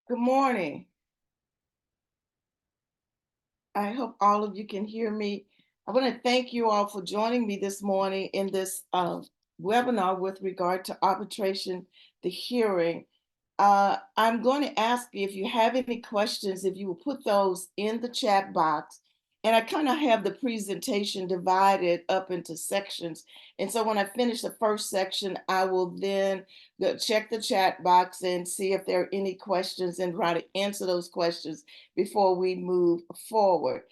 Good morning. I hope all of you can hear me. I want to thank you all for joining me this morning in this webinar with regard to arbitration, the hearing. I'm going to ask you if you have any questions, if you will put those in the chat box. And I kind of have the presentation divided up into sections. And so when I finish the first section, I will then check the chat box and see if there are any questions and try to answer those questions before we move forward.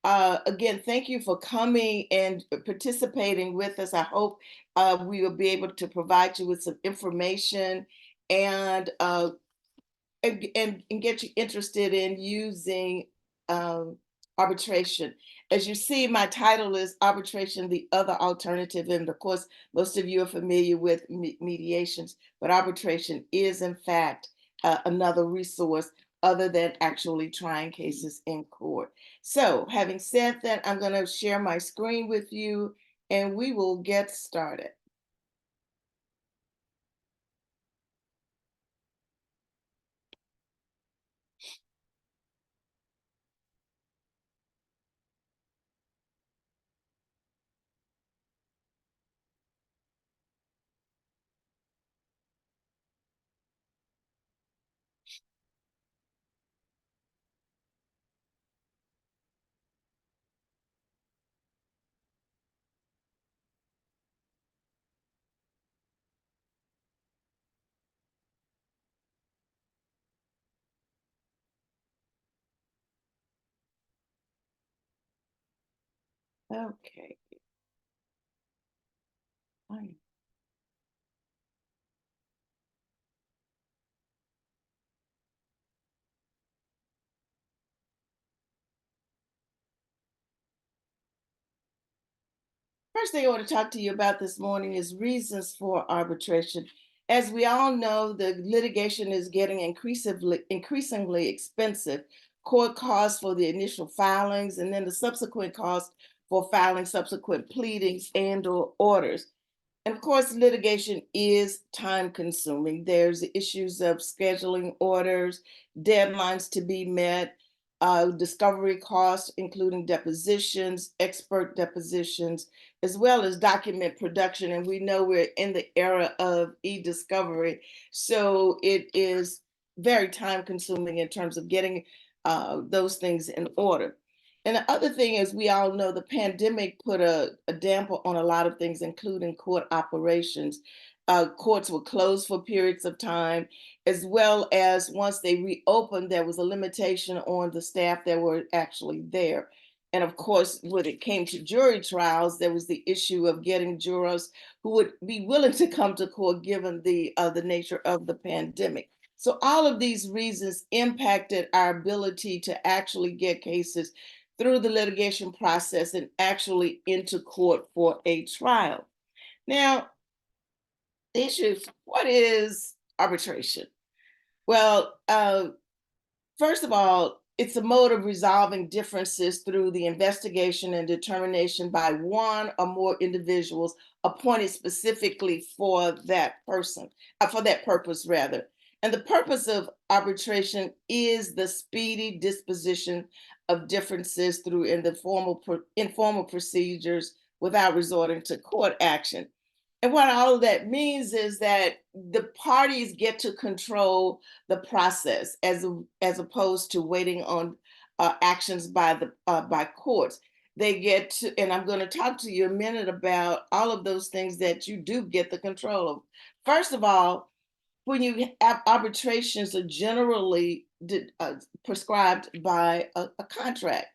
Again, thank you for coming and participating with us. I hope we will be able to provide you with some information and and get you interested in using um, arbitration. As you see, my title is Arbitration, the Other Alternative. And of course, most of you are familiar with mediations, but arbitration is in fact another resource other than actually trying cases in court. So having said that, I'm going to share my screen with you and we will get started. Okay. Fine. First thing I want to talk to you about this morning is reasons for arbitration. As we all know, the litigation is getting increasingly expensive. Court costs for the initial filings and then the subsequent cost for filing subsequent pleadings and or orders. And of course, litigation is time consuming. There's issues of scheduling orders, deadlines to be met, discovery costs, including depositions, expert depositions, as well as document production. And we know we're in the era of e-discovery. So it is very time consuming in terms of getting those things in order. And the other thing is, we all know the pandemic put a damper on a lot of things, including court operations. Courts were closed for periods of time, as well as once they reopened, there was a limitation on the staff that were actually there. And of course, when it came to jury trials, there was the issue of getting jurors who would be willing to come to court given the nature of the pandemic. So all of these reasons impacted our ability to actually get cases through the litigation process and actually into court for a trial. Now, the issue is, what is arbitration? Well, first of all, it's a mode of resolving differences through the investigation and determination by one or more individuals appointed specifically for that person, for that purpose, rather. And the purpose of arbitration is the speedy disposition of differences through in the informal procedures without resorting to court action. And what all of that means is that the parties get to control the process as opposed to waiting on actions by courts. They get to, and I'm going to talk to you a minute about all of those things that you do get the control of. First of all, when you have arbitrations are generally prescribed by a contract.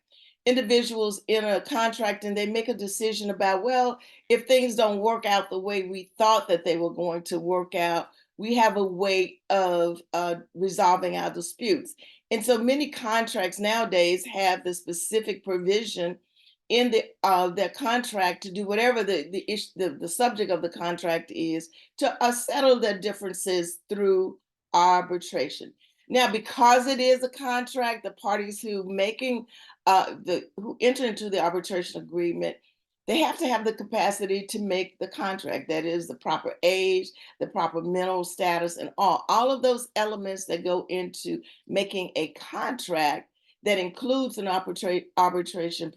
Individuals in a contract and they make a decision about, well, if things don't work out the way we thought that they were going to work out, we have a way of resolving our disputes. And so many contracts nowadays have the specific provision in their contract to do whatever the subject of the contract is to settle their differences through arbitration. Now, because it is a contract, the parties who enter into the arbitration agreement, they have to have the capacity to make the contract. That is the proper age, the proper mental status, and all of those elements that go into making a contract that includes an arbitration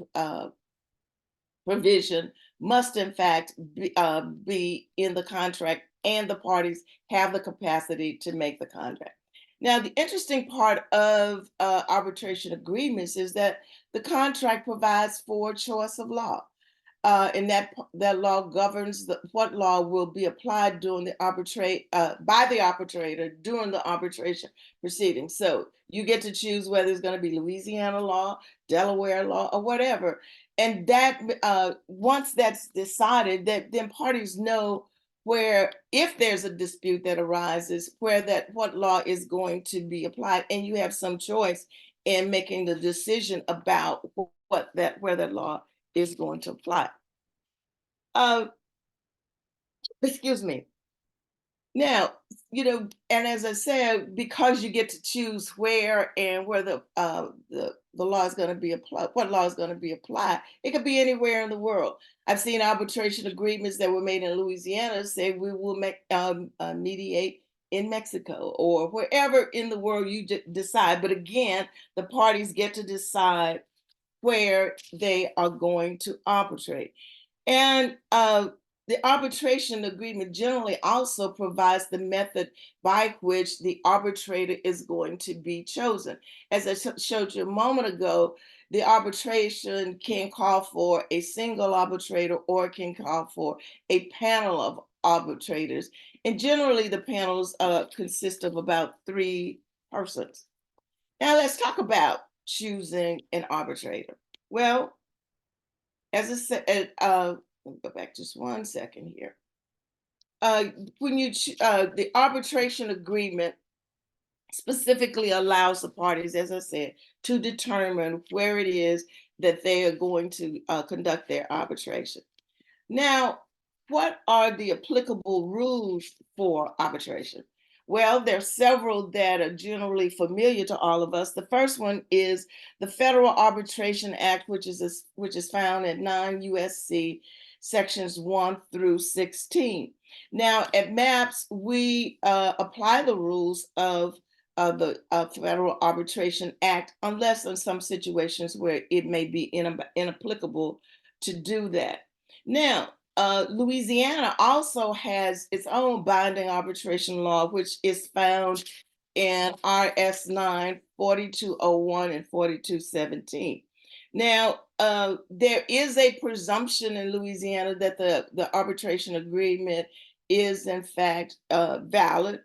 provision must in fact be in the contract, and the parties have the capacity to make the contract. Now, the interesting part of arbitration agreements is that the contract provides for choice of law, and that law governs what law will be applied during the arbitrate by the arbitrator during the arbitration proceeding. So you get to choose whether it's going to be Louisiana law, Delaware law, or whatever. And that once that's decided, that then parties know where, if there's a dispute that arises, what law is going to be applied, and you have some choice in making the decision about where that law is going to apply. Uh, excuse me. Now, and as I said, because you get to choose where and where the law is going to be applied, what law is going to be applied, it could be anywhere in the world. I've seen arbitration agreements that were made in Louisiana say we will mediate in Mexico or wherever in the world you decide. But again, the parties get to decide where they are going to arbitrate. And the arbitration agreement generally also provides the method by which the arbitrator is going to be chosen. As I showed you a moment ago, the arbitration can call for a single arbitrator or can call for a panel of arbitrators. And generally, the panels consist of about 3 persons. Now, let's talk about choosing an arbitrator. Well, as I said, let me go back just 1 second here. When the arbitration agreement specifically allows the parties, as I said, to determine where it is that they are going to conduct their arbitration. Now, what are the applicable rules for arbitration? Well, there are several that are generally familiar to all of us. The first one is the Federal Arbitration Act, which is found at 9 USC sections 1 through 16. Now, at MAPS, we apply the rules of the Federal Arbitration Act, unless in some situations where it may be inapplicable to do that. Now, Louisiana also has its own binding arbitration law, which is found in RS 9, 4201 and 4217. Now, there is a presumption in Louisiana that the arbitration agreement is in fact valid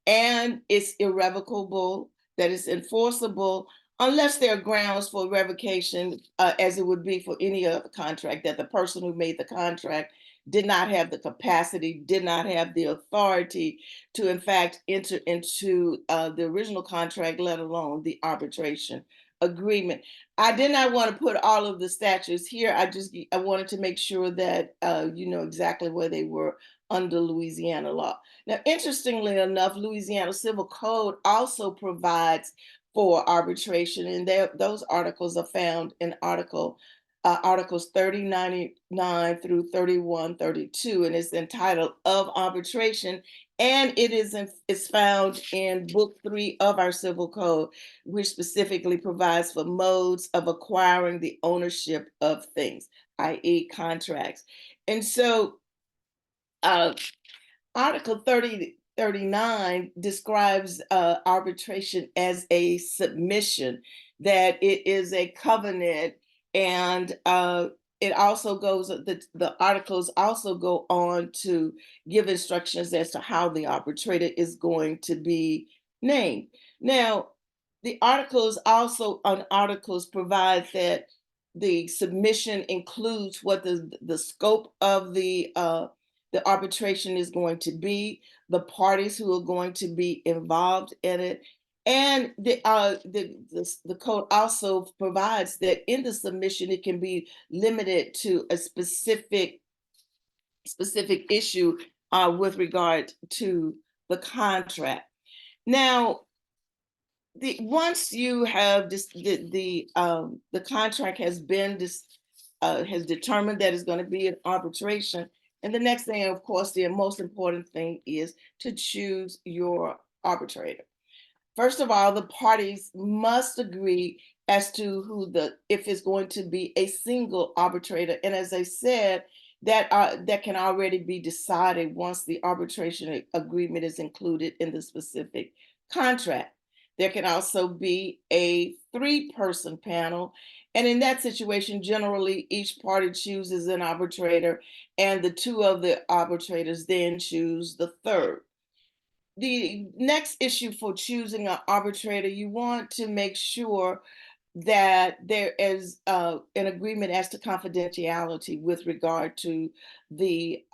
and it's irrevocable, that it's enforceable, unless there are grounds for revocation, as it would be for any other contract, that the person who made the contract did not have the capacity, did not have the authority to, in fact, enter into the original contract, let alone the arbitration agreement. I did not want to put all of the statutes here. I wanted to make sure that you know exactly where they were under Louisiana law. Now, interestingly enough, Louisiana Civil Code also provides for arbitration, and those articles are found in Articles 3099 through 3132, and it's entitled "Of Arbitration," and it's found in Book 3 of our Civil Code, which specifically provides for modes of acquiring the ownership of things, i.e., contracts. And so, Article 3039 describes arbitration as a submission, that it is a covenant, and it also the articles also go on to give instructions as to how the arbitrator is going to be named. Now, the articles provide that the submission includes what the scope of the arbitration is going to be, the parties who are going to be involved in it, and the code also provides that in the submission it can be limited to a specific issue with regard to the contract. Now, once you have the contract has been has determined that it's going to be an arbitration. And the next thing, of course, the most important thing is to choose your arbitrator. First of all, the parties must agree as to if it's going to be a single arbitrator. And as I said, that can already be decided once the arbitration agreement is included in the specific contract. There can also be a three-person panel. And in that situation, generally, each party chooses an arbitrator, and the two of the arbitrators then choose the third. The next issue for choosing an arbitrator, you want to make sure that there is an agreement as to confidentiality with regard to the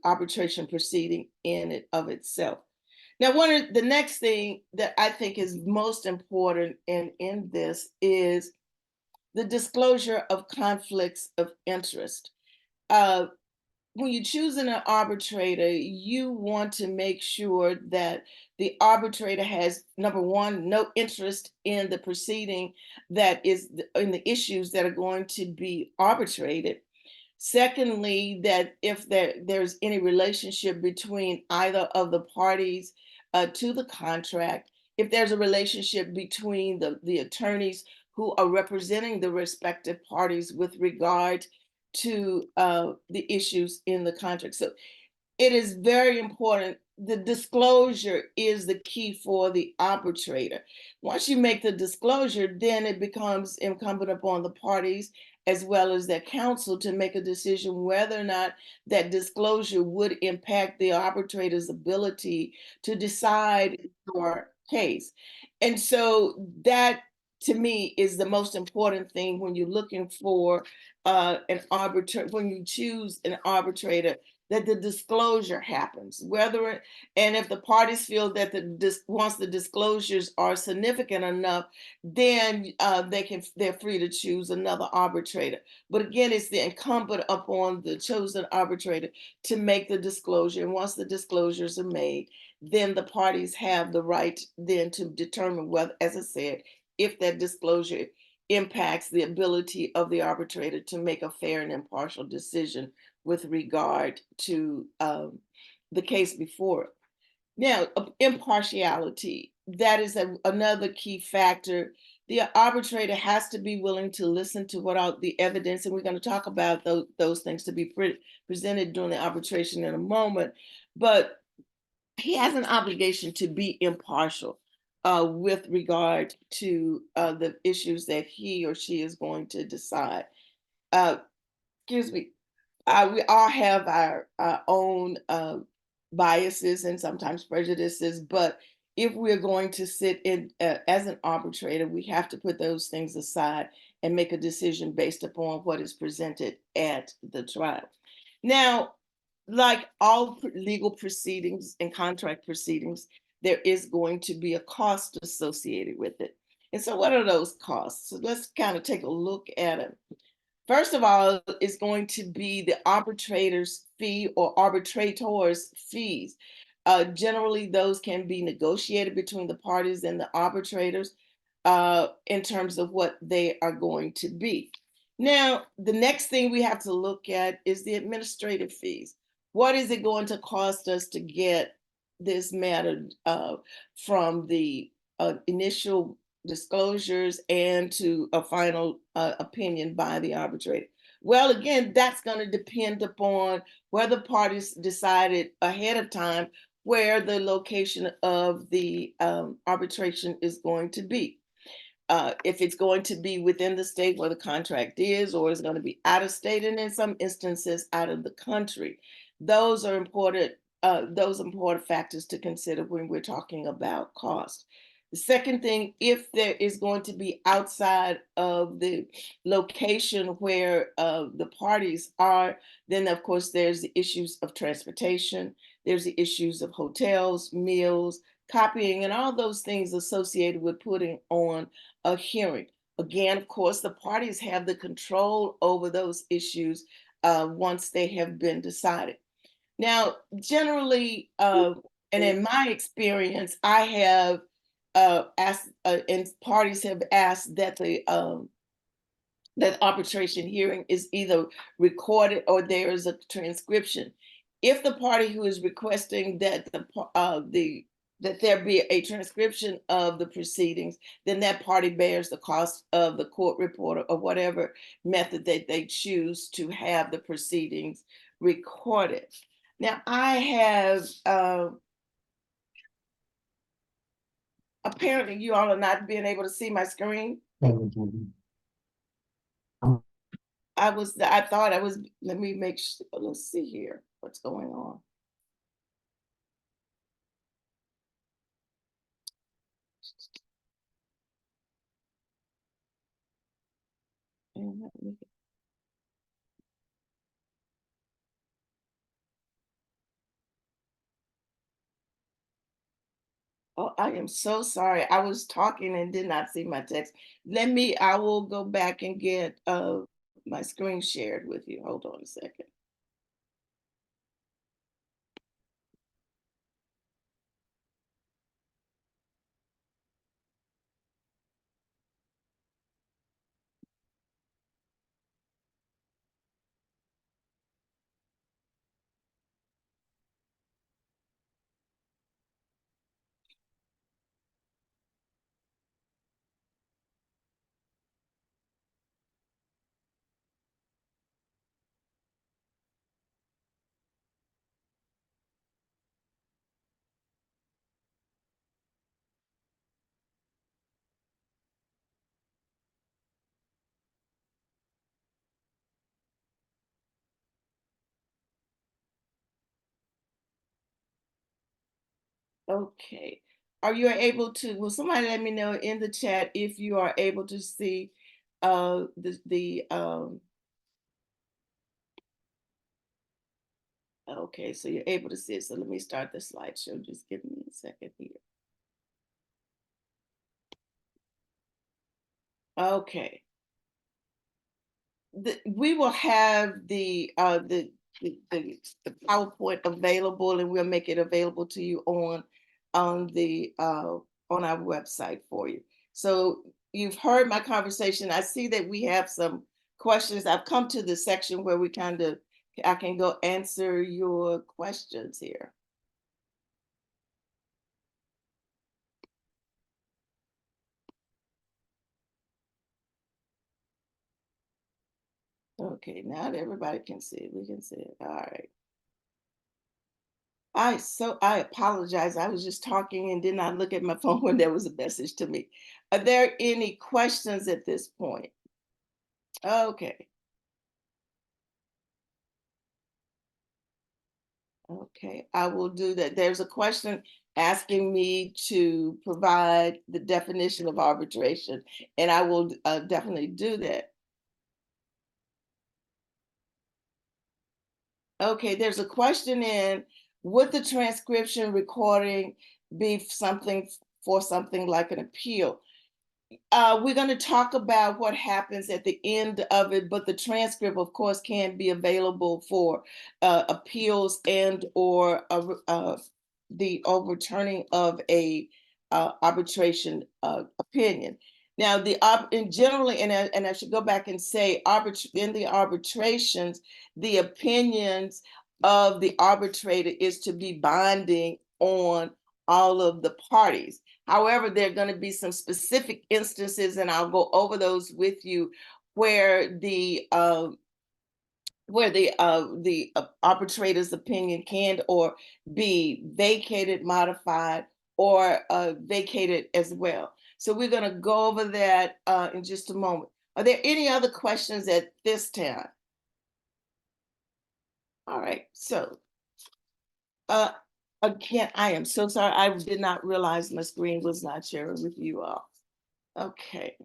arbitration proceeding in it of itself. Now, the next thing that I think is most important in this is the disclosure of conflicts of interest. Uh, when you're choosing an arbitrator, you want to make sure that the arbitrator has, number one, no interest in the proceeding that is in the issues that are going to be arbitrated. Secondly, that if there's any relationship between either of the parties to the contract, if there's a relationship between the attorneys who are representing the respective parties with regard to the issues in the contract. So it is very important. The disclosure is the key for the arbitrator. Once you make the disclosure, then it becomes incumbent upon the parties as well as their counsel to make a decision whether or not that disclosure would impact the arbitrator's ability to decide your case. And so that, to me, is the most important thing when you're looking for an arbitrator, when you choose an arbitrator, that the disclosure happens, and if the parties feel that once the disclosures are significant enough, then they're free to choose another arbitrator. But again, it's the incumbent upon the chosen arbitrator to make the disclosure. And once the disclosures are made, then the parties have the right then to determine whether, as I said, if that disclosure impacts the ability of the arbitrator to make a fair and impartial decision with regard to the case before it. Now, impartiality, that is another key factor. The arbitrator has to be willing to listen to what all the evidence, and we're going to talk about those things to be presented during the arbitration in a moment, but he has an obligation to be impartial with regard to the issues that he or she is going to decide. Excuse me. We all have our own biases and sometimes prejudices, but if we're going to sit in as an arbitrator, we have to put those things aside and make a decision based upon what is presented at the trial. Now, like all legal proceedings and contract proceedings, there is going to be a cost associated with it. And so what are those costs? So let's kind of take a look at it. First of all, is going to be the arbitrator's fee or arbitrator's fees. Generally, those can be negotiated between the parties and the arbitrators in terms of what they are going to be. Now, the next thing we have to look at is the administrative fees. What is it going to cost us to get this matter from the initial disclosures and to a final opinion by the arbitrator? Well, again, that's going to depend upon whether parties decided ahead of time where the location of the arbitration is going to be. If it's going to be within the state where the contract is, or is going to be out of state, and in some instances out of the country. Those are important. Those important factors to consider when we're talking about cost. The second thing, if there is going to be outside of the location where the parties are, then of course there's the issues of transportation, there's the issues of hotels, meals, copying, and all those things associated with putting on a hearing. Again, of course, the parties have the control over those issues once they have been decided. Now, generally, and in my experience, I have asked, and parties have asked that the that arbitration hearing is either recorded or there is a transcription. If the party who is requesting that that there be a transcription of the proceedings, then that party bears the cost of the court reporter or whatever method that they choose to have the proceedings recorded. Now, I have apparently you all are not being able to see my screen. I thought I was, let me make sure, let's see here, what's going on. Oh, I am so sorry. I was talking and did not see my text. I will go back and get my screen shared with you. Hold on a second. Okay. Are you able to, will somebody let me know in the chat if you are able to see okay, so you're able to see it. So let me start the slideshow. Just give me a second here. Okay. We will have the PowerPoint available, and we'll make it available to you on our website for you. So you've heard my conversation. I see that we have some questions. I've come to the section where I can go answer your questions here. Okay, now that everybody can see it, we can see it. All right. I apologize. I was just talking and did not look at my phone when there was a message to me. Are there any questions at this point? Okay. Okay, I will do that. There's a question asking me to provide the definition of arbitration, and I will definitely do that. Okay, there's a question in, would the transcription recording be something for something like an appeal? We're going to talk about what happens at the end of it, but the transcript, of course, can be available for appeals and or the overturning of a arbitration opinion. Now, and generally, and I should go back and say, in the arbitrations, the opinions of the arbitrator is to be binding on all of the parties. However, there are going to be some specific instances, and I'll go over those with you, where the arbitrator's opinion can or be vacated, modified, or vacated as well. So we're going to go over that in just a moment. Are there any other questions at this time? All right. So again, I am so sorry. I did not realize my screen was not sharing with you all. Okay.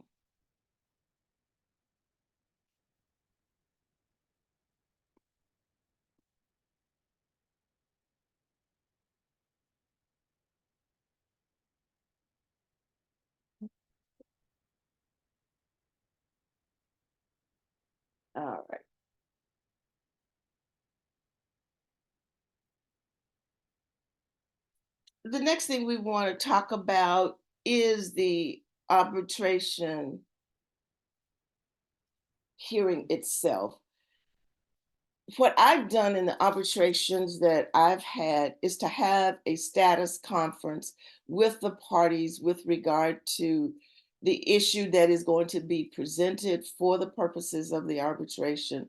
All right. The next thing we want to talk about is the arbitration hearing itself. What I've done in the arbitrations that I've had is to have a status conference with the parties with regard to the issue that is going to be presented for the purposes of the arbitration.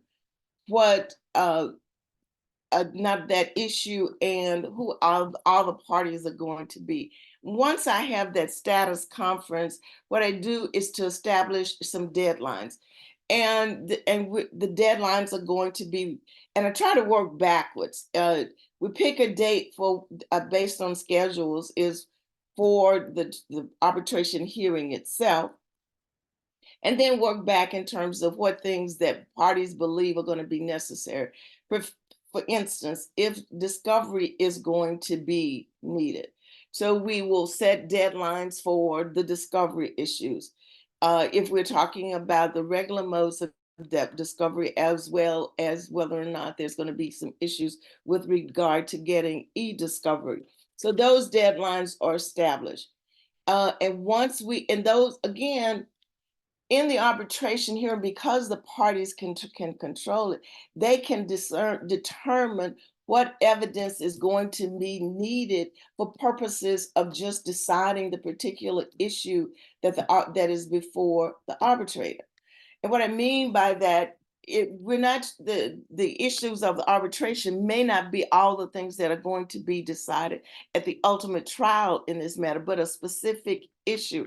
What Not that issue, and who all the parties are going to be. Once I have that status conference, what I do is to establish some deadlines, and the deadlines are going to be, and I try to work backwards. We pick a date for based on schedules is for the arbitration hearing itself, and then work back in terms of what things that parties believe are going to be necessary. For, for instance, if discovery is going to be needed. So we will set deadlines for the discovery issues. If we're talking about the regular modes of discovery, as well as whether or not there's going to be some issues with regard to getting e-discovery. So those deadlines are established. And once and those, again, in the arbitration hearing, because the parties can control it, they can determine what evidence is going to be needed for purposes of just deciding the particular issue that is before the arbitrator. And what I mean by that, we're not the issues of the arbitration may not be all the things that are going to be decided at the ultimate trial in this matter, but a specific issue.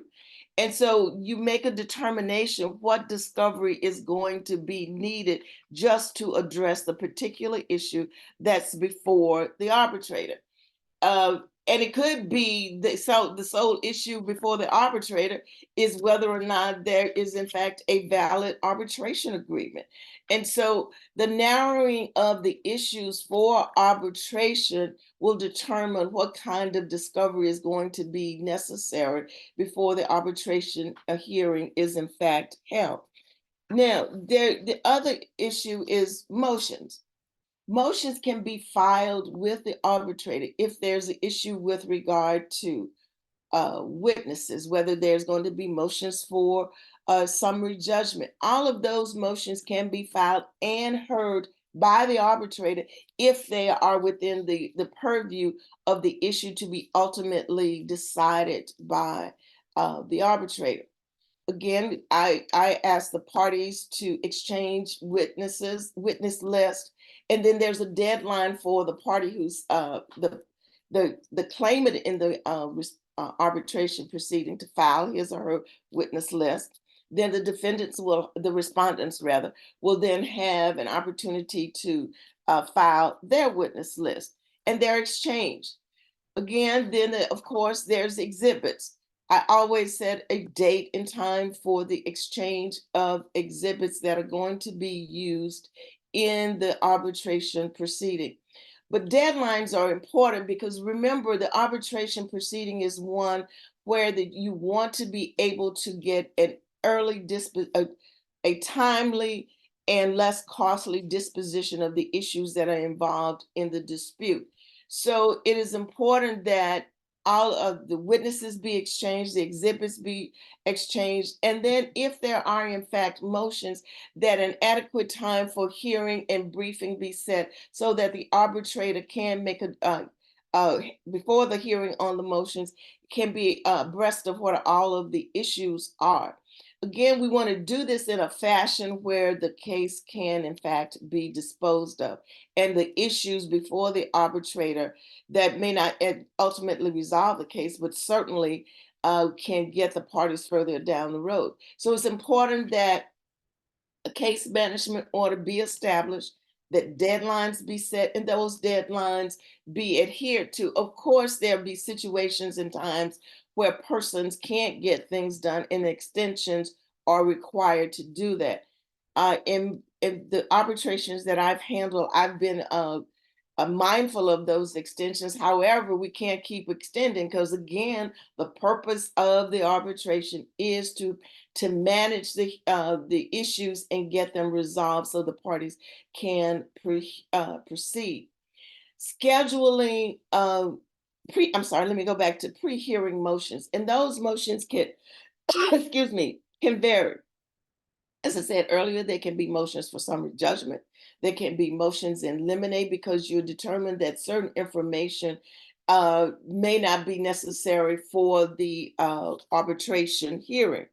And so you make a determination what discovery is going to be needed just to address the particular issue that's before the arbitrator. And it could be the sole issue before the arbitrator is whether or not there is in fact a valid arbitration agreement. And so the narrowing of the issues for arbitration will determine what kind of discovery is going to be necessary before the arbitration hearing is in fact held. Now, the other issue is motions. Motions can be filed with the arbitrator if there's an issue with regard to witnesses, whether there's going to be motions for summary judgment. All of those motions can be filed and heard by the arbitrator if they are within the purview of the issue to be ultimately decided by the arbitrator. Again, I ask the parties to exchange witness list, and then there's a deadline for the party who's the claimant in the arbitration proceeding to file his or her witness list. Then the respondents rather, will then have an opportunity to file their witness list, and they're exchanged. Again, then of course there's exhibits. I always set a date and time for the exchange of exhibits that are going to be used in the arbitration proceeding. But deadlines are important because remember, the arbitration proceeding is one where you want to be able to get an a timely and less costly disposition of the issues that are involved in the dispute. So it is important that all of the witnesses be exchanged, the exhibits be exchanged, and then if there are in fact motions, that an adequate time for hearing and briefing be set so that the arbitrator can make before the hearing on the motions, can be abreast of what all of the issues are. Again, we want to do this in a fashion where the case can in fact be disposed of, and the issues before the arbitrator that may not ultimately resolve the case, but certainly can get the parties further down the road. So it's important that a case management order be established, that deadlines be set, and those deadlines be adhered to. Of course, there'll be situations and times where persons can't get things done and extensions are required to do that. In the arbitrations that I've handled, I've been mindful of those extensions. However, we can't keep extending because again, the purpose of the arbitration is to manage the issues and get them resolved so the parties can proceed. Scheduling I'm sorry, let me go back to pre-hearing motions. And those motions can excuse me, can vary. As I said earlier, there can be motions for summary judgment. There can be motions in limine because you're determined that certain information may not be necessary for the arbitration hearing.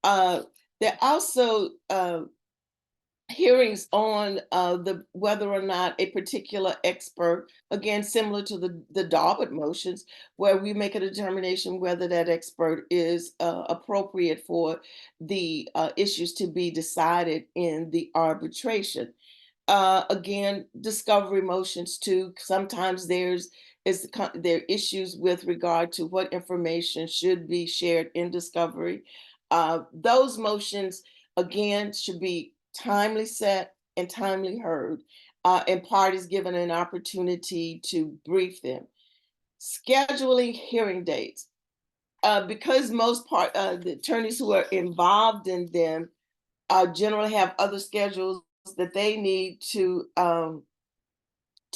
Uh, there are also hearings on the whether or not a particular expert, again similar to the Daubert motions, where we make a determination whether that expert is appropriate for the issues to be decided in the arbitration. Again, discovery motions too. Sometimes there are issues with regard to what information should be shared in discovery. Those motions again should be timely set and timely heard, and parties given an opportunity to brief them. Scheduling hearing dates, because the attorneys who are involved in them generally have other schedules that they need to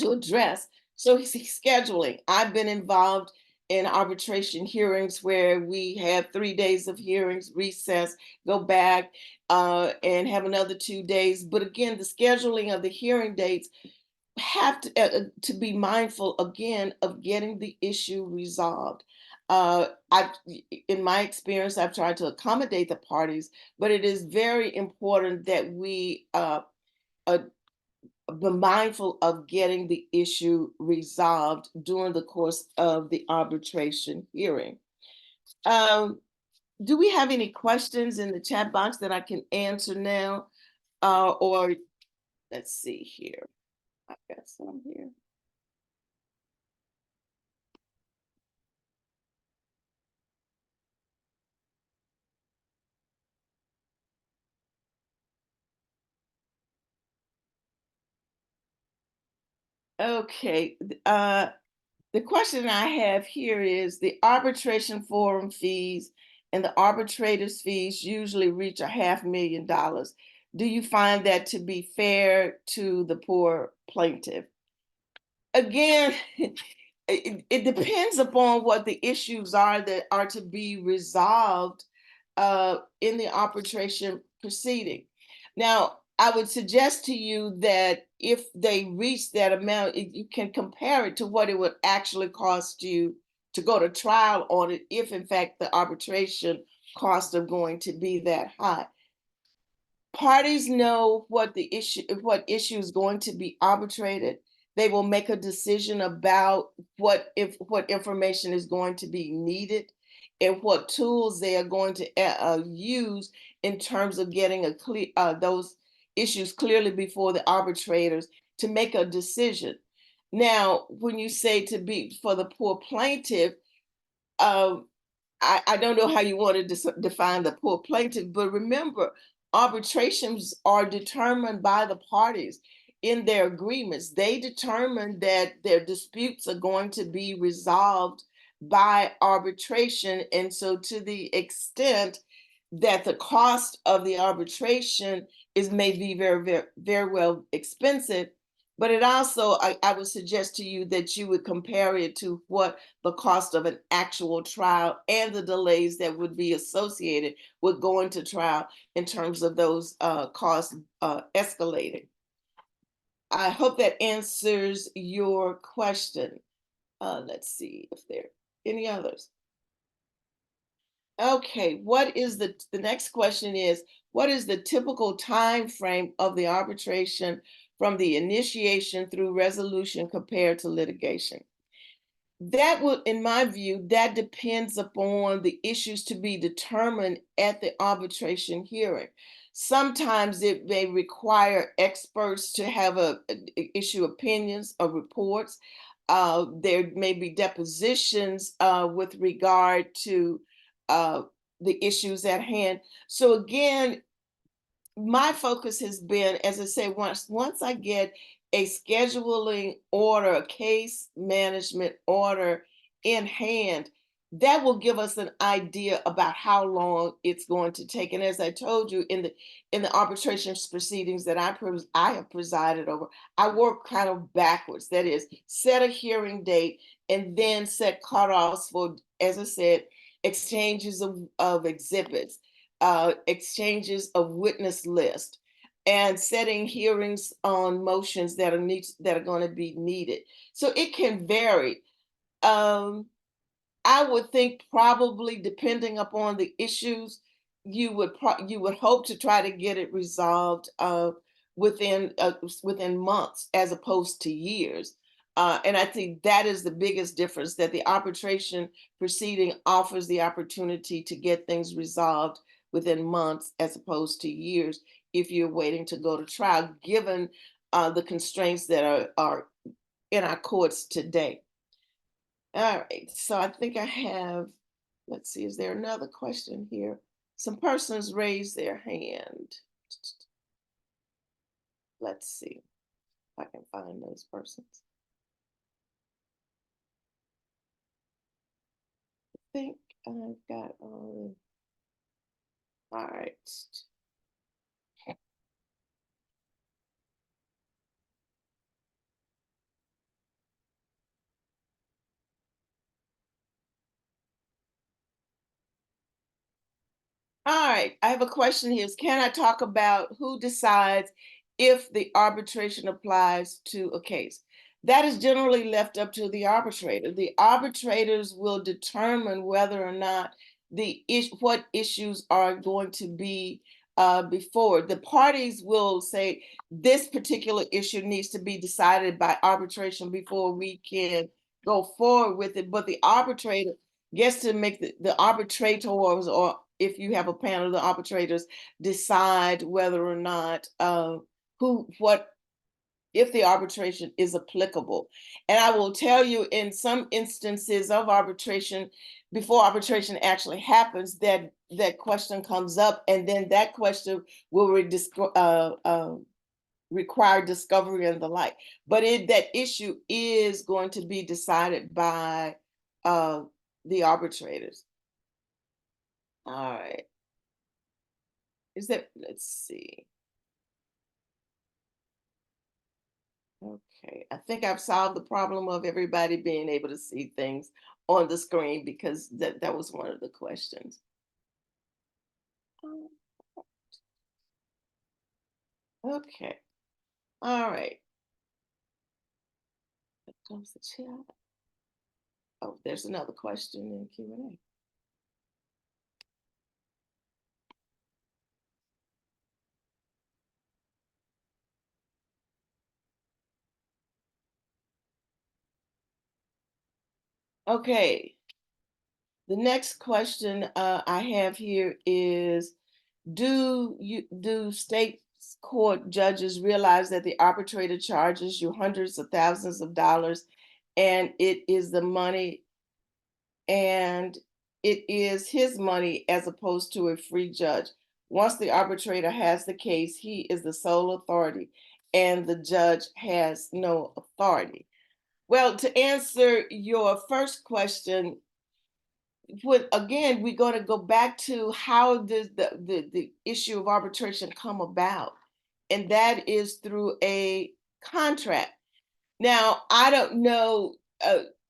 address. So scheduling. I've been involved in arbitration hearings where we have 3 days of hearings, recess, go back, and have another 2 days. But again, the scheduling of the hearing dates have to be mindful again of getting the issue resolved. In my experience, I've tried to accommodate the parties, but it is very important that we uh, be mindful of getting the issue resolved during the course of the arbitration hearing. Um, do we have any questions in the chat box that I can answer now? Or let's see here. I've got some here. Okay. The question I have here is the arbitration forum fees and the arbitrator's fees usually reach $500,000. Do you find that to be fair to the poor plaintiff? Again, it depends upon what the issues are that are to be resolved in the arbitration proceeding. Now, I would suggest to you that if they reach that amount, you can compare it to what it would actually cost you to go to trial on it, if in fact the arbitration costs are going to be that high. Parties know what issue is going to be arbitrated. They will make a decision about what information is going to be needed and what tools they are going to use in terms of getting those issues clearly before the arbitrators to make a decision. Now, when you say to be for the poor plaintiff, um, I don't know how you want to define the poor plaintiff, but remember, arbitrations are determined by the parties in their agreements. They determine that their disputes are going to be resolved by arbitration. And so, to the extent that the cost of the arbitration is may be very, very, very well expensive, but it also, I would suggest to you that you would compare it to what the cost of an actual trial and the delays that would be associated with going to trial in terms of those costs escalating. I hope that answers your question. Let's see if there are any others. Okay, the next question is, what is the typical time frame of the arbitration from the initiation through resolution compared to litigation? That would, in my view, that depends upon the issues to be determined at the arbitration hearing. Sometimes it may require experts to have issue opinions or reports. There may be depositions with regard to uh, the issues at hand. So again, my focus has been, as I say, once I get a scheduling order, a case management order in hand, that will give us an idea about how long it's going to take. And as I told you, in the arbitration proceedings that I have presided over, I work kind of backwards. That is, set a hearing date and then set cutoffs for, as I said, exchanges of exhibits. exchanges of witness list, and setting hearings on motions that are going to be needed. So it can vary. Um, I would think probably depending upon the issues, you would hope to try to get it resolved within months as opposed to years. And I think that is the biggest difference, that the arbitration proceeding offers the opportunity to get things resolved within months as opposed to years if you're waiting to go to trial, given the constraints that are in our courts today. All right, so I think I have, let's see, is there another question here? Some persons raised their hand. Let's see if I can find those persons. I think I've got all right. All right, I have a question here. Can I talk about who decides if the arbitration applies to a case? That is generally left up to the arbitrator. The arbitrators will determine whether or not what issues are going to be before. The parties will say this particular issue needs to be decided by arbitration before we can go forward with it. But the arbitrator gets to make the arbitrators, or if you have a panel, the arbitrators decide whether or not what if the arbitration is applicable. And I will tell you, in some instances of arbitration, before arbitration actually happens, that question comes up, and then that question will require discovery and the like. But that issue is going to be decided by the arbitrators. All right. Let's see. Okay, I think I've solved the problem of everybody being able to see things on the screen, because that was one of the questions. Okay, all right. Here comes the chat. Oh, there's another question in Q&A. Okay, the next question I have here is, do state court judges realize that the arbitrator charges you hundreds of thousands of dollars, and it is his money as opposed to a free judge? Once the arbitrator has the case, he is the sole authority and the judge has no authority. Well, to answer your first question, again, we're going to go back to how does the issue of arbitration come about? And that is through a contract. Now, I don't know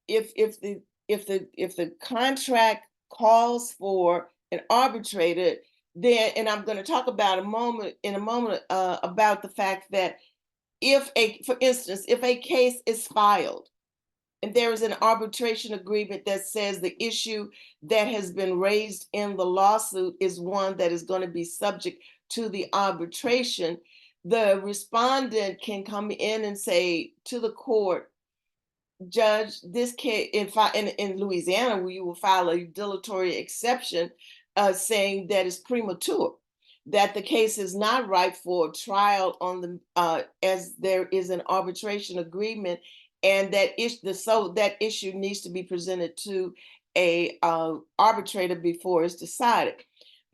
if the contract calls for an arbitrator, then, and I'm going to talk about in a moment about the fact that for instance, if a case is filed and there is an arbitration agreement that says the issue that has been raised in the lawsuit is one that is going to be subject to the arbitration, the respondent can come in and say to the court, Judge, this case in Louisiana, where you will file a dilatory exception saying that it's premature, that the case is not ripe for trial on as there is an arbitration agreement, and that issue needs to be presented to a arbitrator before it's decided.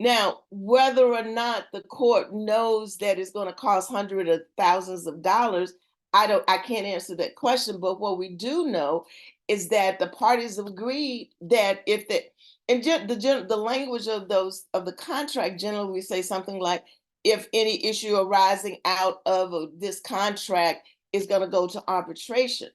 Now, whether or not the court knows that it's going to cost hundreds of thousands of dollars, I can't answer that question. But what we do know is that the parties have agreed that the language of the contract, generally we say something like, if any issue arising out of this contract is going to go to arbitration.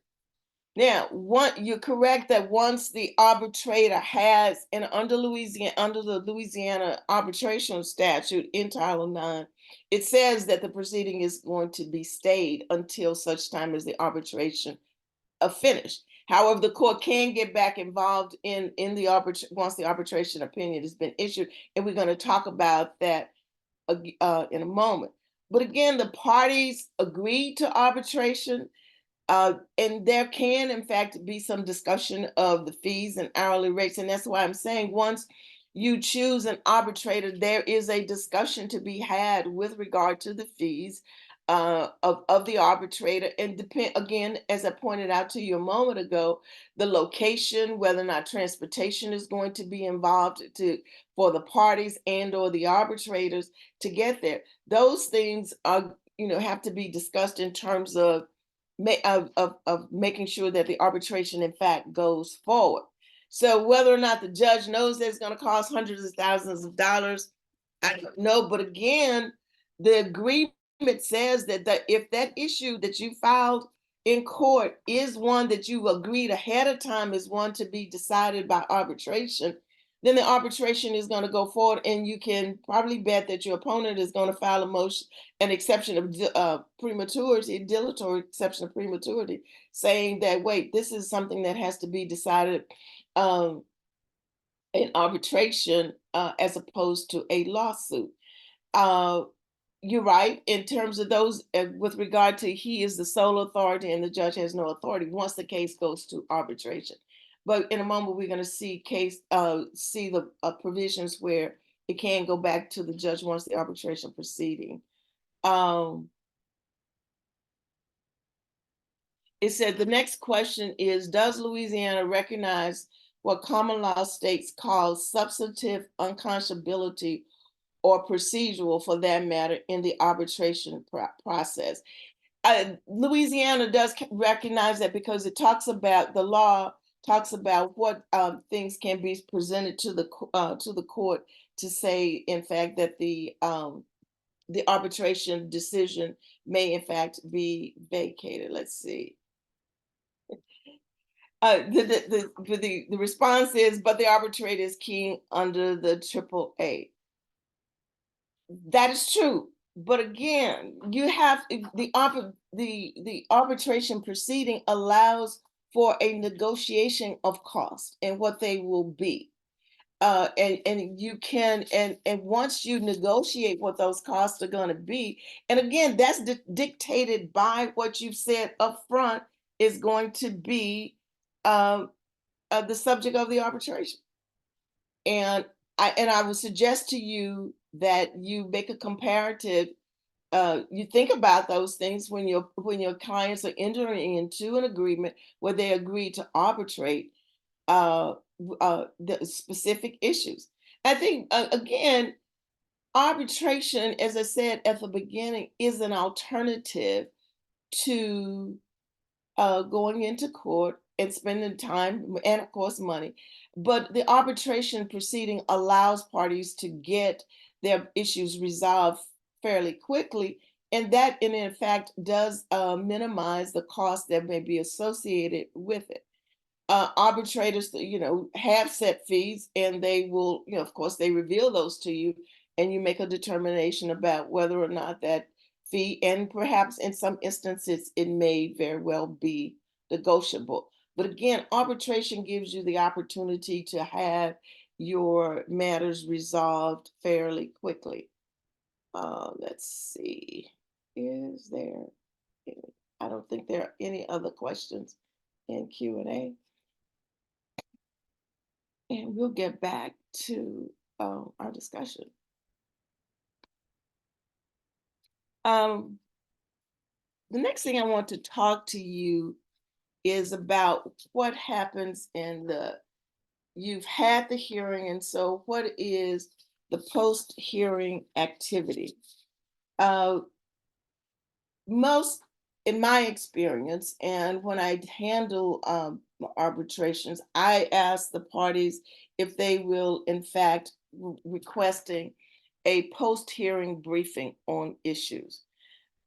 Now, you're correct that once the arbitrator has, and under the Louisiana arbitration statute in Title 9, it says that the proceeding is going to be stayed until such time as the arbitration finished. However, the court can get back involved in the arbitration once the arbitration opinion has been issued, and we're going to talk about that in a moment. But again, the parties agreed to arbitration. And there can, in fact, be some discussion of the fees and hourly rates. And that's why I'm saying once you choose an arbitrator, there is a discussion to be had with regard to the fees of the arbitrator. And depend again, as I pointed out to you a moment ago, the location, whether or not transportation is going to be involved for the parties and or the arbitrators to get there. Those things are, have to be discussed in terms of of making sure that the arbitration in fact goes forward. So whether or not the judge knows that it's going to cost hundreds of thousands of dollars, I don't know. But again, the agreement says that if that issue that you filed in court is one that you agreed ahead of time is one to be decided by arbitration, then the arbitration is going to go forward, and you can probably bet that your opponent is going to file a motion, an exception of prematurity, dilatory exception of prematurity, saying that, wait, this is something that has to be decided um, in arbitration as opposed to a lawsuit. Uh, you're right in terms of those with regard to he is the sole authority and the judge has no authority once the case goes to arbitration. But in a moment, we're going to see the provisions where it can go back to the judge once the arbitration proceeding. Um, it said the next question is, does Louisiana recognize what common law states call substantive unconscionability or procedural for that matter in the arbitration process? Louisiana does recognize that because it talks about the law, talks about what things can be presented to the court to say, in fact, that the arbitration decision may, in fact, be vacated. Let's see. The response is, but the arbitrator is key under the AAA. That is true. But again, you have the arbitration proceeding allows for a negotiation of cost and what they will be. And you can and once you negotiate what those costs are going to be, and again, that's dictated by what you've said up front is going to be um, the subject of the arbitration. And I would suggest to you that you make a comparative. You think about those things when your clients are entering into an agreement where they agree to arbitrate the specific issues. I think again, arbitration, as I said at the beginning, is an alternative to going into court and spending time and, of course, money. But the arbitration proceeding allows parties to get their issues resolved fairly quickly. And that, in fact, does minimize the cost that may be associated with it. Arbitrators, have set fees, and they will, of course, they reveal those to you, and you make a determination about whether or not that fee, and perhaps in some instances, it may very well be negotiable. But again, arbitration gives you the opportunity to have your matters resolved fairly quickly. Let's see. Is there any, I don't think there are any other questions in Q&A. And we'll get back to our discussion. The next thing I want to talk to you is about what happens you've had the hearing, and so what is the post-hearing activity? Most, in my experience, and when I handle arbitrations, I ask the parties if they will, in fact, requesting a post-hearing briefing on issues.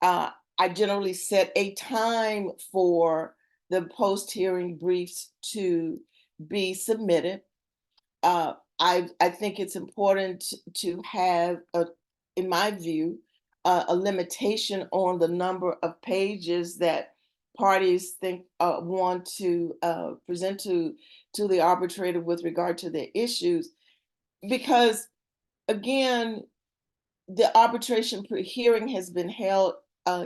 I generally set a time for the post-hearing briefs to be submitted. I think it's important to have, in my view, a limitation on the number of pages that parties think want to present to the arbitrator with regard to their issues, because again, the arbitration hearing has been held,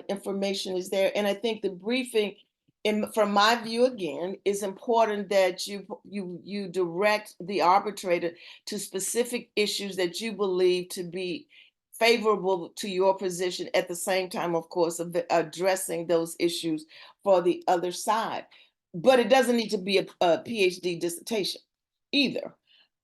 information is there, and I think the briefing, from my view again, is important that you direct the arbitrator to specific issues that you believe to be favorable to your position, at the same time, of course, of addressing those issues for the other side. But it doesn't need to be a PhD dissertation either.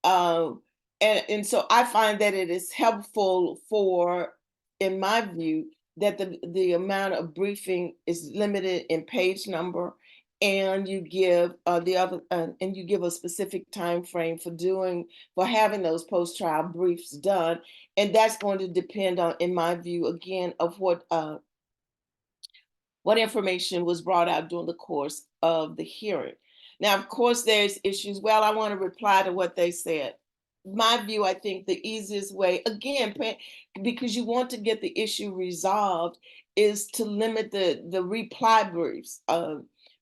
Um, and so I find that it is helpful for, in my view, that the amount of briefing is limited in page number, and you give and you give a specific time frame for having those post-trial briefs done, and that's going to depend on, in my view, again, of what information was brought out during the course of the hearing. Now, of course, there's issues. Well, I want to reply to what they said. My view, I think the easiest way, again, because you want to get the issue resolved, is to limit the reply briefs.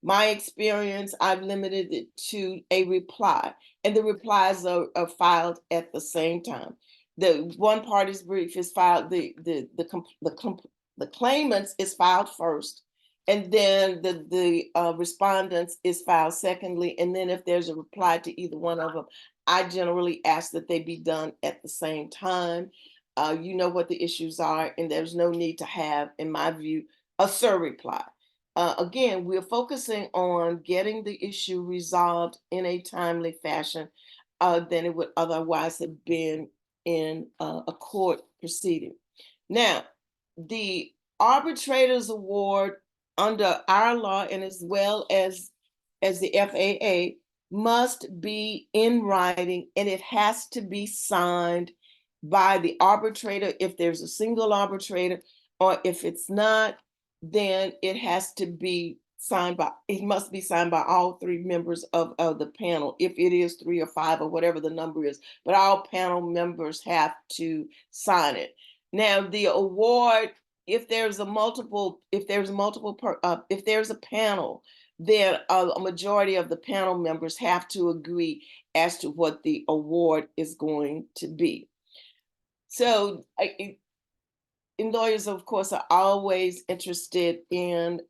My experience, I've limited it to a reply, and the replies are filed at the same time. The one party's brief is filed, the claimant's is filed first, and then the respondents is filed secondly, and then if there's a reply to either one of them, I generally ask that they be done at the same time. You know what the issues are, and there's no need to have, in my view, a surreply. Again, we're focusing on getting the issue resolved in a timely fashion than it would otherwise have been in a court proceeding. Now, the arbitrator's award under our law, and as well as the FAA, must be in writing, and it has to be signed by the arbitrator if there's a single arbitrator, or if it's not, then it has to be it must be signed by all three members of the panel, if it is 3 or 5 or whatever the number is, but all panel members have to sign it. Now, the award, if there's a panel, then a majority of the panel members have to agree as to what the award is going to be. So, and lawyers, of course, are always interested in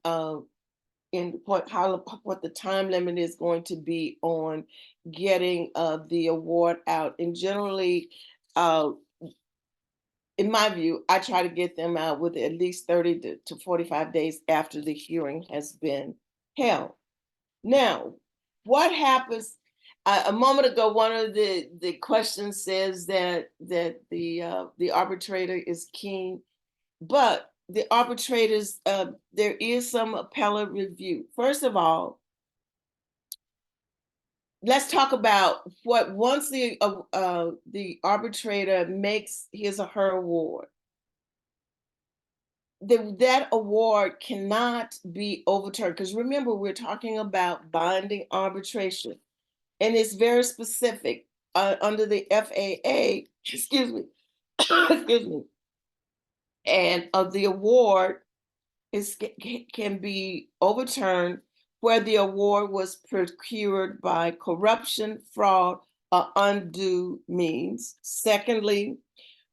what the time limit is going to be on getting the award out. And generally, in my view, I try to get them out with at least 30 to 45 days after the hearing has been held. Now, what happens? A moment ago, one of the questions says that the arbitrator is keen, but the arbitrators, there is some appellate review. First of all, let's talk about once the arbitrator makes his or her award, that award cannot be overturned, because remember, we're talking about binding arbitration, and it's very specific under the FAA. Excuse me, excuse me, and the award can be overturned where the award was procured by corruption, fraud, or undue means. Secondly,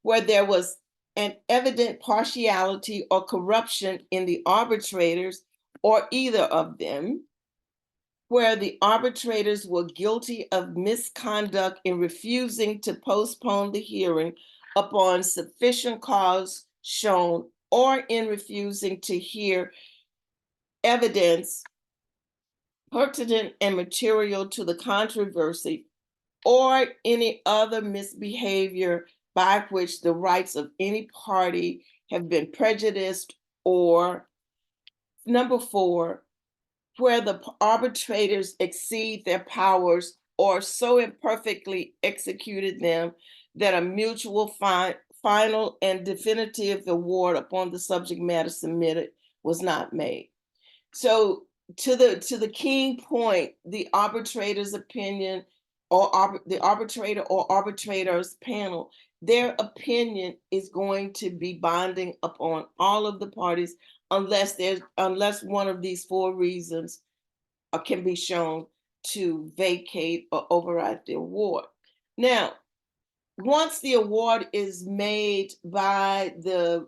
where there was an evident partiality or corruption in the arbitrators or either of them, where the arbitrators were guilty of misconduct in refusing to postpone the hearing upon sufficient cause shown, or in refusing to hear evidence pertinent and material to the controversy, or any other misbehavior by which the rights of any party have been prejudiced, or number 4, where the arbitrators exceed their powers or so imperfectly executed them that a mutual final and definitive award upon the subject matter submitted was not made. So to the key point, the arbitrator's opinion, or the arbitrator or arbitrators panel, their opinion is going to be binding upon all of the parties unless one of these four reasons can be shown to vacate or override the award. Now, once the award is made by the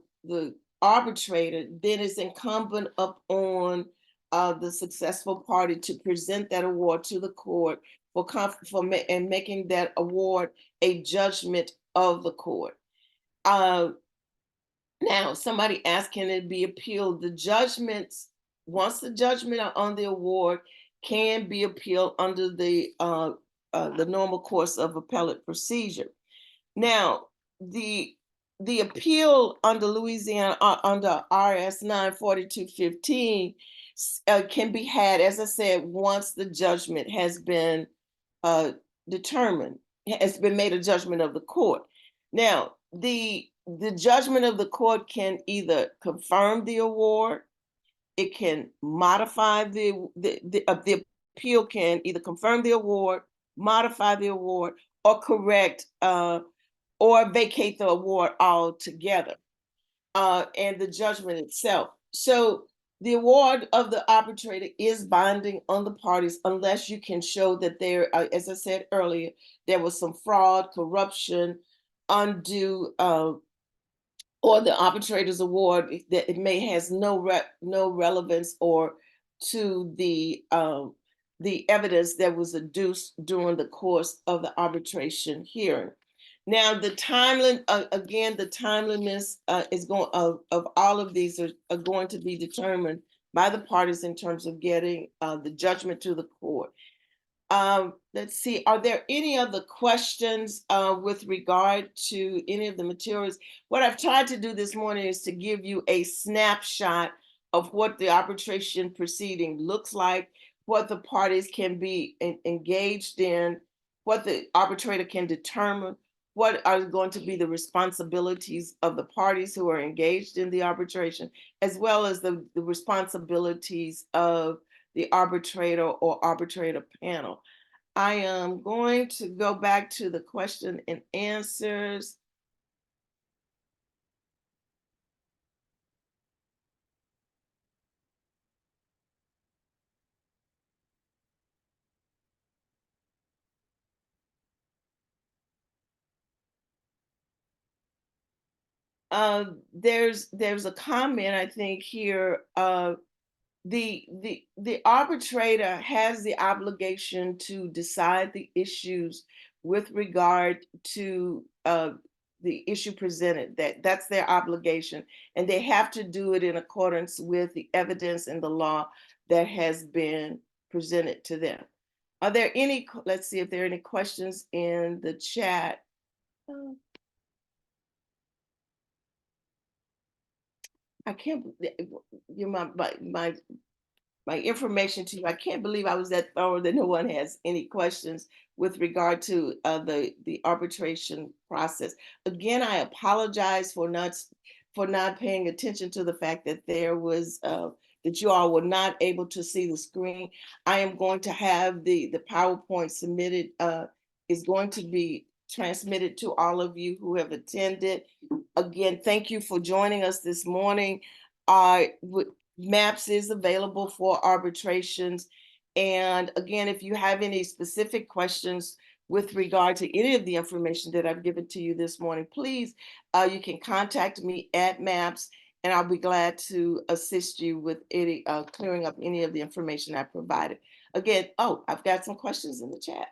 arbitrator, then it's incumbent upon the successful party to present that award to the court and making that award a judgment of the court. Now, somebody asked, can it be appealed? The judgments, once the judgment on the award can be appealed under the normal course of appellate procedure. Now, the appeal under Louisiana, under RS 94215, can be had, as I said, once the judgment has been determined, has been made a judgment of the court. Now, the judgment of the court can either confirm the award, it can modify the appeal can either confirm the award, modify the award, or correct or vacate the award altogether, and the judgment itself. So the award of the arbitrator is binding on the parties unless you can show that there, as I said earlier, there was some fraud, corruption, undue, or the arbitrator's award that it may has no relevance or to the evidence that was adduced during the course of the arbitration hearing. Now, the timeliness is going of all of these are going to be determined by the parties in terms of getting the judgment to the court. Let's see, are there any other questions with regard to any of the materials? What I've tried to do this morning is to give you a snapshot of what the arbitration proceeding looks like, what the parties can be engaged in, what the arbitrator can determine, what are going to be the responsibilities of the parties who are engaged in the arbitration, as well as the responsibilities of the arbitrator or arbitrator panel. I am going to go back to the question and answers. There's a comment, I think, here. The arbitrator has the obligation to decide the issues with regard to the issue presented. That's their obligation, and they have to do it in accordance with the evidence and the law that has been presented to them. Are there any, let's see if there are any questions in the chat. I can't, you know, my information to you. I can't believe I was that thorough that no one has any questions with regard to the arbitration process. Again, I apologize for not paying attention to the fact that there was that you all were not able to see the screen. I am going to have the PowerPoint submitted, is going to be transmitted to all of you who have attended. Again, thank you for joining us this morning. MAPS is available for arbitrations. And again, if you have any specific questions with regard to any of the information that I've given to you this morning, please, you can contact me at MAPS, and I'll be glad to assist you with any clearing up any of the information I provided. Again, oh, I've got some questions in the chat.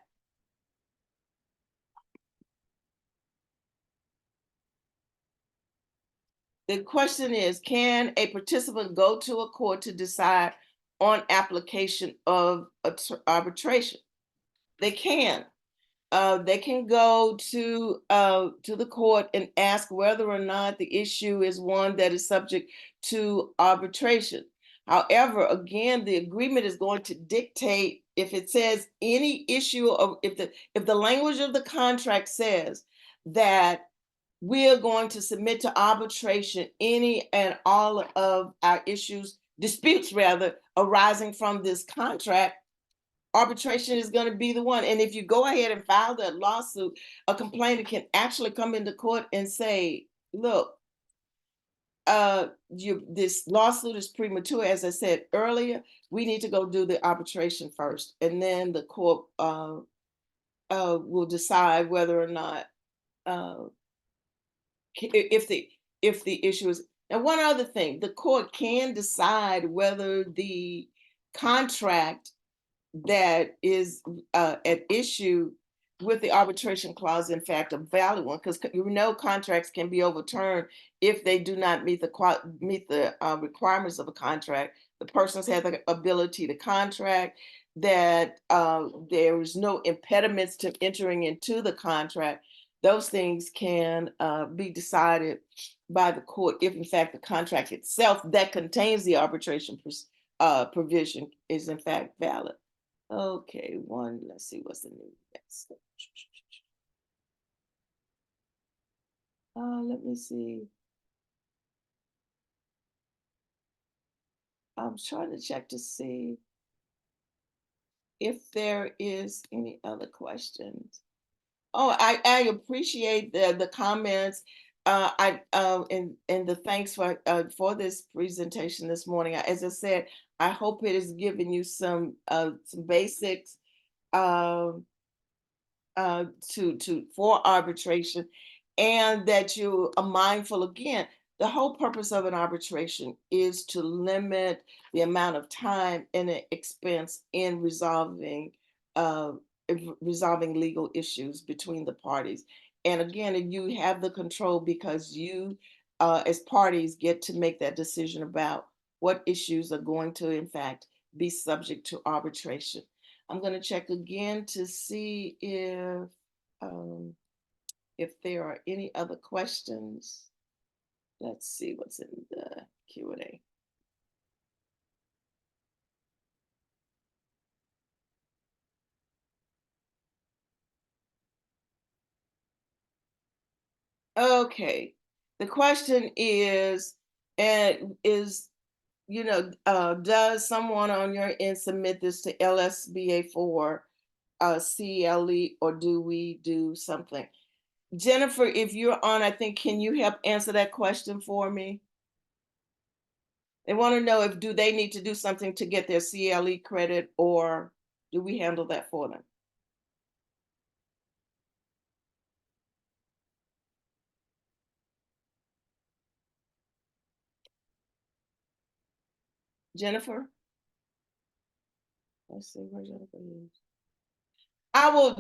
The question is, can a participant go to a court to decide on application of arbitration? They can. They can go to the court and ask whether or not the issue is one that is subject to arbitration. However, again, the agreement is going to dictate if it says any issue of if the language of the contract says that we are going to submit to arbitration any and all of our issues disputes rather arising from this contract, arbitration is going to be the one. And if you go ahead and file that lawsuit, a complainant can actually come into court and say, look, this lawsuit is premature. As I said earlier, we need to go do the arbitration first, and then the court will decide whether or not uh, if the issue is. And one other thing, the court can decide whether the contract that is at issue with the arbitration clause, in fact, a valid one, because contracts can be overturned if they do not meet the requirements of a contract. The persons have the ability to contract, that there is no impediments to entering into the contract. Those things can be decided by the court if, in fact, the contract itself that contains the arbitration provision is, in fact, valid. Okay, let's see what's the new next. Let me see. I'm trying to check to see if there is any other questions. Oh, I appreciate the comments. And the thanks for this presentation this morning. As I said, I hope it has given you some basics um to for arbitration, and that you are mindful. Again, the whole purpose of an arbitration is to limit the amount of time and expense in uh, resolving legal issues between the parties. And again, you have the control because you, as parties, get to make that decision about what issues are going to, in fact, be subject to arbitration. I'm going to check again to see um, if there are any other questions. Let's see what's in the Q&A. Okay, the question is, does someone on your end submit this to LSBA for CLE, or do we do something? Jennifer, if you're on, I think, can you help answer that question for me? They want to know if do they need to do something to get their CLE credit, or do we handle that for them? Jennifer? Let's see where Jennifer is.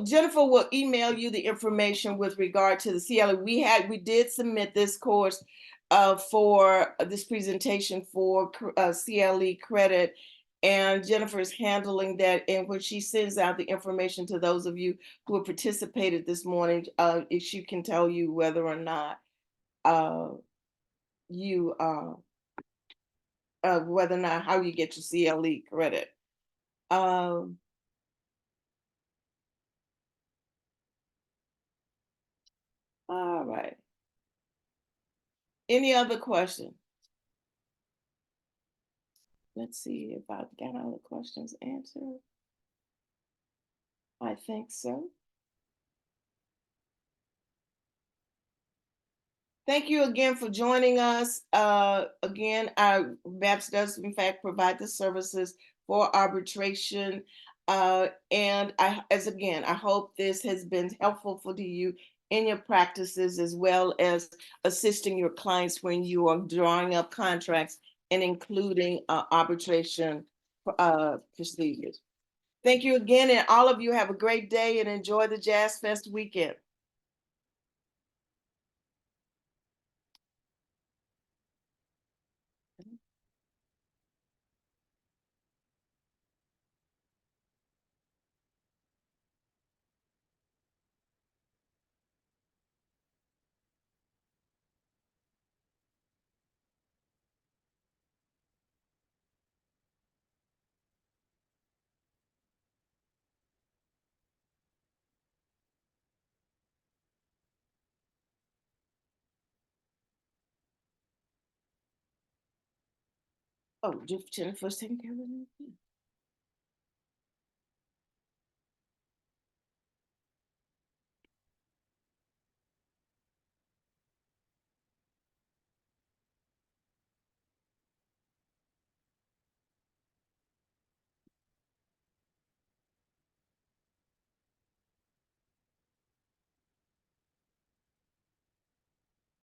Jennifer will email you the information with regard to the CLE. We did submit this course for this presentation for CLE credit, and Jennifer is handling that. And when she sends out the information to those of you who have participated this morning, she can tell you whether or not you whether or not how you get your CLE credit. Um, all right. Any other questions? Let's see if I've got all the questions answered. I think so. Thank you again for joining us. Again, our MAPS does in fact provide the services for arbitration. And I hope this has been helpful for you in your practices, as well as assisting your clients when you are drawing up contracts and including arbitration procedures. Thank you again, and all of you have a great day and enjoy the Jazz Fest weekend. Oh, Jennifer's taking care of it.